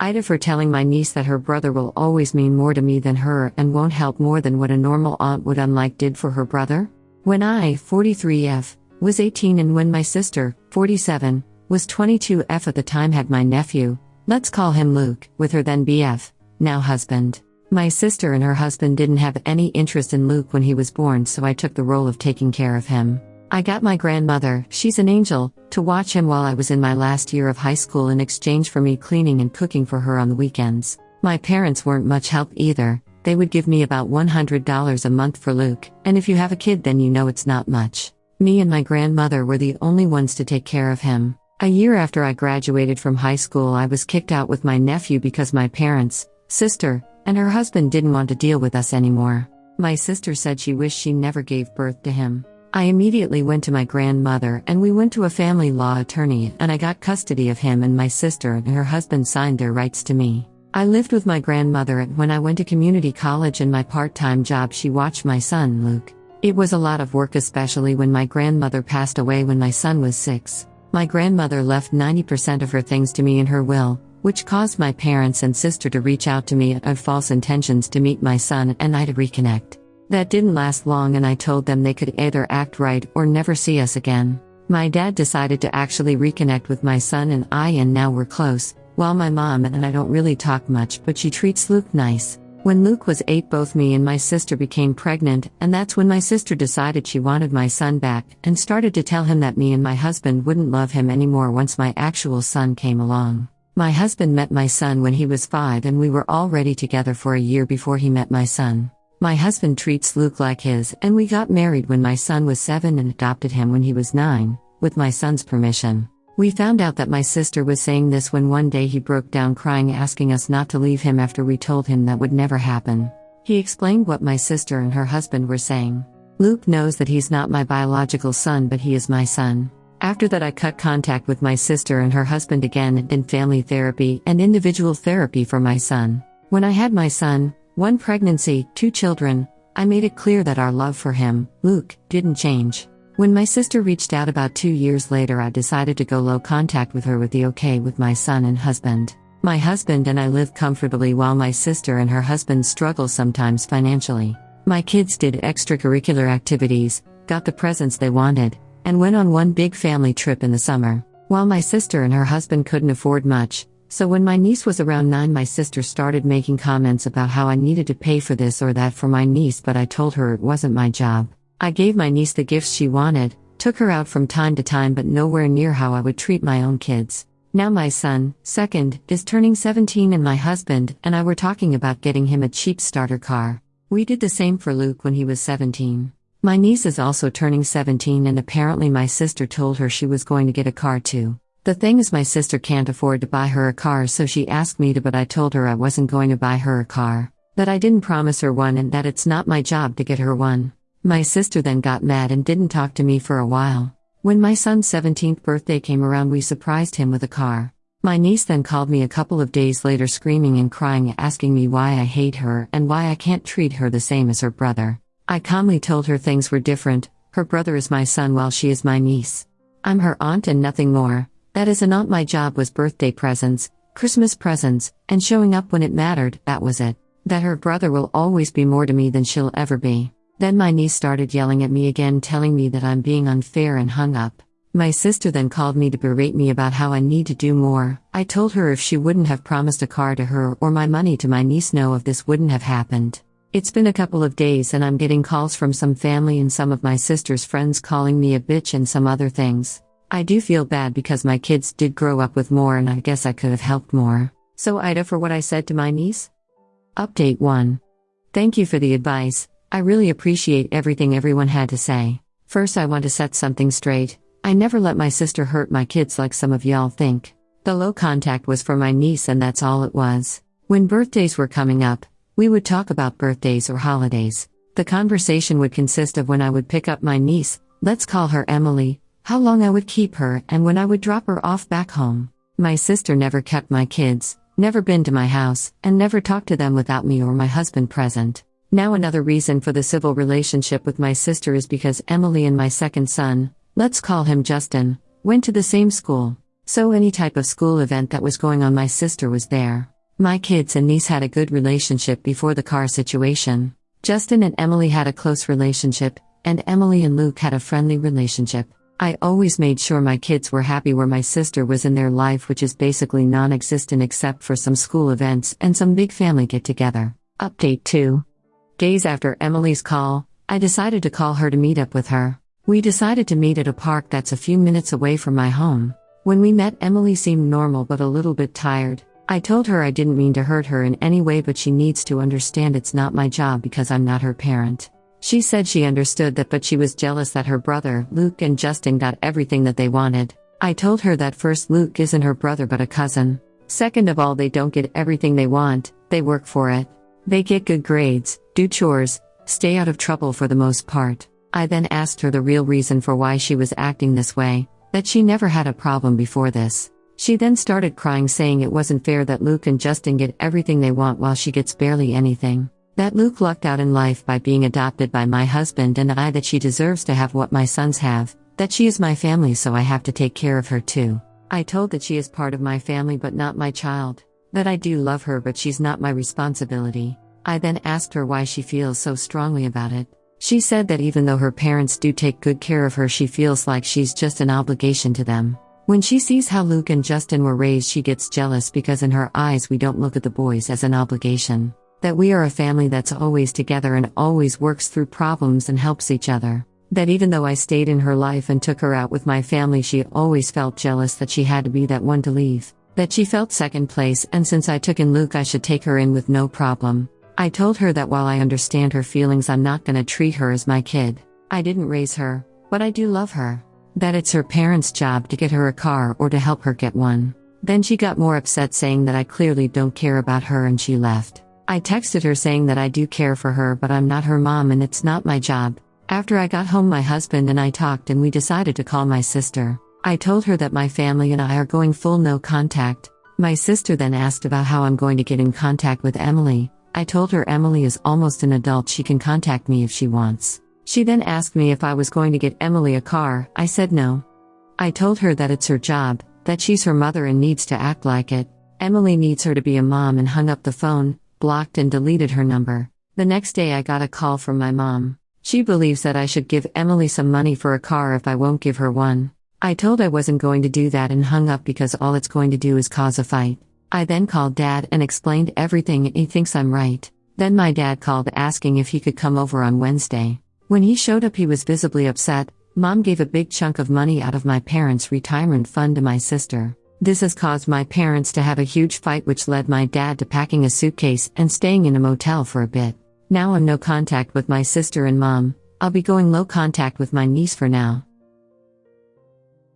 AITA for telling my niece that her brother will always mean more to me than her and won't help more than what a normal aunt would unlike did for her brother. When I, 43F, was 18 and when my sister, 47, was 22F at the time had my nephew, let's call him Luke, with her then BF, now husband. My sister and her husband didn't have any interest in Luke when he was born, so I took the role of taking care of him. I got my grandmother, she's an angel, to watch him while I was in my last year of high school in exchange for me cleaning and cooking for her on the weekends. My parents weren't much help either. They would give me about $100 a month for Luke, and if you have a kid then you know it's not much. Me and my grandmother were the only ones to take care of him. A year after I graduated from high school, I was kicked out with my nephew because my parents, sister, and her husband didn't want to deal with us anymore. My sister said she wished she never gave birth to him. I immediately went to my grandmother and we went to a family law attorney and I got custody of him, and my sister and her husband signed their rights to me. I lived with my grandmother, and when I went to community college and my part-time job she watched my son Luke. It was a lot of work, especially when my grandmother passed away when my son was 6. My grandmother left 90% of her things to me in her will, which caused my parents and sister to reach out to me of false intentions to meet my son and I to reconnect. That didn't last long, and I told them they could either act right or never see us again. My dad decided to actually reconnect with my son and I, and now we're close, while my mom and I don't really talk much, but she treats Luke nice. When Luke was 8, both me and my sister became pregnant, and that's when my sister decided she wanted my son back and started to tell him that me and my husband wouldn't love him anymore once my actual son came along. My husband met my son when he was 5 and we were already together for a year before he met my son. My husband treats Luke like his, and we got married when my son was 7 and adopted him when he was 9, with my son's permission. We found out that my sister was saying this when one day he broke down crying, asking us not to leave him after we told him that would never happen. He explained what my sister and her husband were saying. Luke knows that he's not my biological son, but he is my son. After that I cut contact with my sister and her husband again and did family therapy and individual therapy for my son. When I had my son, 1 pregnancy, 2 children, I made it clear that our love for him, Luke, didn't change. When my sister reached out about 2 years later, I decided to go low contact with her with the okay with my son and husband. My husband and I live comfortably while my sister and her husband struggle sometimes financially. My kids did extracurricular activities, got the presents they wanted, and went on one big family trip in the summer. While my sister and her husband couldn't afford much, so when my niece was around 9 my sister started making comments about how I needed to pay for this or that for my niece, but I told her it wasn't my job. I gave my niece the gifts she wanted, took her out from time to time, but nowhere near how I would treat my own kids. Now my son, second, is turning 17 and my husband and I were talking about getting him a cheap starter car. We did the same for Luke when he was 17. My niece is also turning 17 and apparently my sister told her she was going to get a car too. The thing is, my sister can't afford to buy her a car, so she asked me to, but I told her I wasn't going to buy her a car, that I didn't promise her one and that it's not my job to get her one. My sister then got mad and didn't talk to me for a while. When my son's 17th birthday came around, we surprised him with a car. My niece then called me a couple of days later screaming and crying, asking me why I hate her and why I can't treat her the same as her brother. I calmly told her things were different. Her brother is my son while she is my niece. I'm her aunt and nothing more. That is an aunt. My job was birthday presents, Christmas presents, and showing up when it mattered, that was it. That her brother will always be more to me than she'll ever be. Then my niece started yelling at me again, telling me that I'm being unfair, and hung up. My sister then called me to berate me about how I need to do more. I told her if she wouldn't have promised a car to her or my money to my niece, no of this wouldn't have happened. It's been a couple of days and I'm getting calls from some family and some of my sister's friends calling me a bitch and some other things. I do feel bad because my kids did grow up with more and I guess I could have helped more. So AITA for what I said to my niece? Update 1. Thank you for the advice. I really appreciate everything everyone had to say. First, I want to set something straight. I never let my sister hurt my kids like some of y'all think. The low contact was for my niece and that's all it was. When birthdays were coming up, we would talk about birthdays or holidays. The conversation would consist of when I would pick up my niece, let's call her Emily, how long I would keep her, and when I would drop her off back home. My sister never kept my kids, never been to my house, and never talked to them without me or my husband present. Now another reason for the civil relationship with my sister is because Emily and my second son, let's call him Justin, went to the same school. So any type of school event that was going on, my sister was there. My kids and niece had a good relationship before the car situation. Justin and Emily had a close relationship, and Emily and Luke had a friendly relationship. I always made sure my kids were happy where my sister was in their life, which is basically non-existent except for some school events and some big family get-together. Update 2. Days after Emily's call, I decided to call her to meet up with her. We decided to meet at a park that's a few minutes away from my home. When we met, Emily seemed normal but a little bit tired. I told her I didn't mean to hurt her in any way, but she needs to understand it's not my job because I'm not her parent. She said she understood that, but she was jealous that her brother, Luke, and Justin got everything that they wanted. I told her that first, Luke isn't her brother but a cousin. Second of all, they don't get everything they want, they work for it. They get good grades, do chores, stay out of trouble for the most part. I then asked her the real reason for why she was acting this way, that she never had a problem before this. She then started crying, saying it wasn't fair that Luke and Justin get everything they want while she gets barely anything. That Luke lucked out in life by being adopted by my husband, and that she deserves to have what my sons have, that she is my family so I have to take care of her too. I told that she is part of my family but not my child, that I do love her but she's not my responsibility. I then asked her why she feels so strongly about it. She said that even though her parents do take good care of her, she feels like she's just an obligation to them. When she sees how Luke and Justin were raised, she gets jealous because in her eyes we don't look at the boys as an obligation. That we are a family that's always together and always works through problems and helps each other. That even though I stayed in her life and took her out with my family, she always felt jealous that she had to be that one to leave. That she felt second place, and since I took in Luke I should take her in with no problem. I told her that while I understand her feelings, I'm not gonna treat her as my kid. I didn't raise her, but I do love her. That it's her parents' job to get her a car or to help her get one. Then she got more upset, saying that I clearly don't care about her, and she left. I texted her saying that I do care for her but I'm not her mom and it's not my job. After I got home, my husband and I talked and we decided to call my sister. I told her that my family and I are going full no contact. My sister then asked about how I'm going to get in contact with Emily. I told her Emily is almost an adult, she can contact me if she wants. She then asked me if I was going to get Emily a car. I said no. I told her that it's her job, that she's her mother and needs to act like it. Emily needs her to be a mom, and hung up the phone, blocked and deleted her number. The next day I got a call from my mom. She believes that I should give Emily some money for a car if I won't give her one. I told I wasn't going to do that and hung up because all it's going to do is cause a fight. I then called Dad and explained everything, and he thinks I'm right. Then my dad called asking if he could come over on Wednesday. When he showed up, he was visibly upset. Mom gave a big chunk of money out of my parents' retirement fund to my sister. This has caused my parents to have a huge fight, which led my dad to packing a suitcase and staying in a motel for a bit. Now I'm no contact with my sister and mom. I'll be going low contact with my niece for now.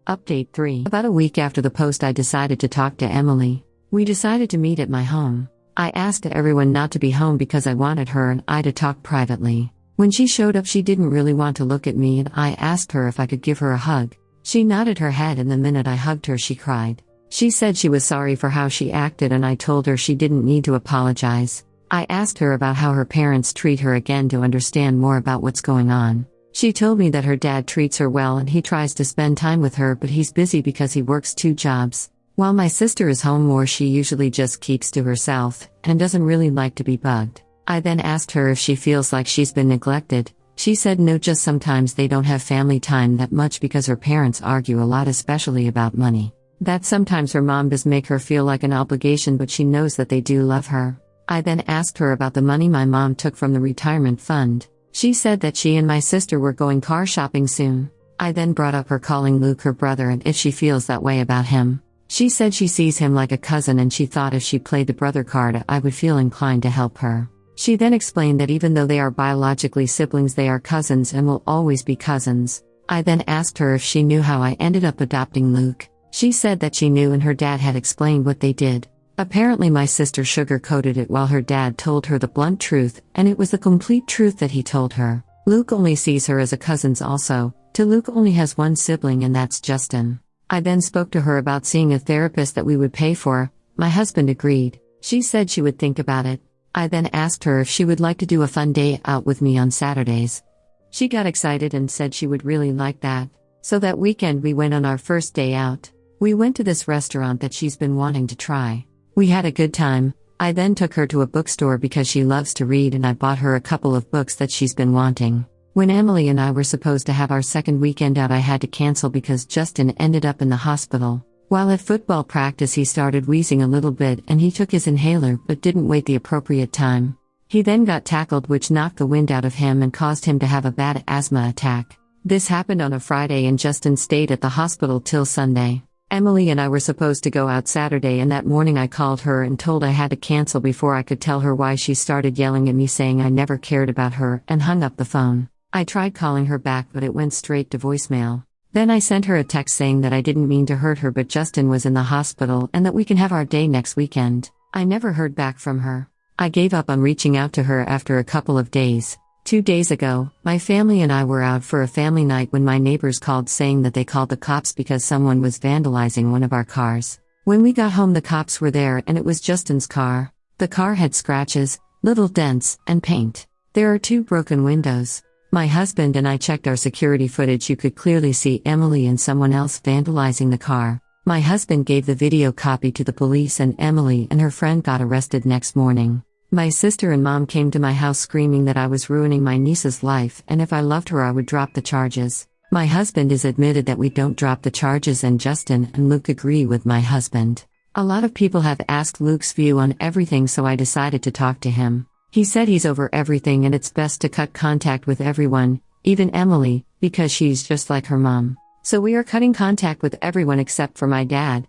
Update 3. About a week after the post, I decided to talk to Emily. We decided to meet at my home. I asked everyone not to be home because I wanted her and I to talk privately. When she showed up, she didn't really want to look at me, and I asked her if I could give her a hug. She nodded her head, and the minute I hugged her, she cried. She said she was sorry for how she acted, and I told her she didn't need to apologize. I asked her about how her parents treat her again to understand more about what's going on. She told me that her dad treats her well and he tries to spend time with her, but he's busy because he works 2 jobs. While my sister is home more, she usually just keeps to herself and doesn't really like to be bugged. I then asked her if she feels like she's been neglected. She said no, just sometimes they don't have family time that much because her parents argue a lot, especially about money. That sometimes her mom does make her feel like an obligation, but she knows that they do love her. I then asked her about the money my mom took from the retirement fund. She said that she and my sister were going car shopping soon. I then brought up her calling Luke her brother and if she feels that way about him. She said she sees him like a cousin and she thought if she played the brother card I would feel inclined to help her. She then explained that even though they are biologically siblings, they are cousins and will always be cousins. I then asked her if she knew how I ended up adopting Luke. She said that she knew and her dad had explained what they did. Apparently my sister sugar-coated it while her dad told her the blunt truth, and it was the complete truth that he told her. Luke only sees her as a cousin also. Luke only has one sibling, and that's Justin. I then spoke to her about seeing a therapist that we would pay for. My husband agreed. She said she would think about it. I then asked her if she would like to do a fun day out with me on Saturdays. She got excited and said she would really like that. So that weekend we went on our first day out. We went to this restaurant that she's been wanting to try. We had a good time. I then took her to a bookstore because she loves to read, and I bought her a couple of books that she's been wanting. When Emily and I were supposed to have our second weekend out, I had to cancel because Justin ended up in the hospital. While at football practice, he started wheezing a little bit and he took his inhaler but didn't wait the appropriate time. He then got tackled, which knocked the wind out of him and caused him to have a bad asthma attack. This happened on a Friday and Justin stayed at the hospital till Sunday. Emily and I were supposed to go out Saturday, and that morning I called her and told I had to cancel before I could tell her why. She started yelling at me saying I never cared about her and hung up the phone. I tried calling her back but it went straight to voicemail. Then I sent her a text saying that I didn't mean to hurt her but Justin was in the hospital and that we can have our day next weekend. I never heard back from her. I gave up on reaching out to her after a couple of days. 2 days ago, my family and I were out for a family night when my neighbors called saying that they called the cops because someone was vandalizing one of our cars. When we got home, the cops were there and it was Justin's car. The car had scratches, little dents, and paint. There are 2 broken windows. My husband and I checked our security footage. You could clearly see Emily and someone else vandalizing the car. My husband gave the video copy to the police and Emily and her friend got arrested next morning. My sister and mom came to my house screaming that I was ruining my niece's life and if I loved her I would drop the charges. My husband has admitted that we don't drop the charges and Justin and Luke agree with my husband. A lot of people have asked Luke's view on everything, so I decided to talk to him. He said he's over everything and it's best to cut contact with everyone, even Emily, because she's just like her mom. So we are cutting contact with everyone except for my dad.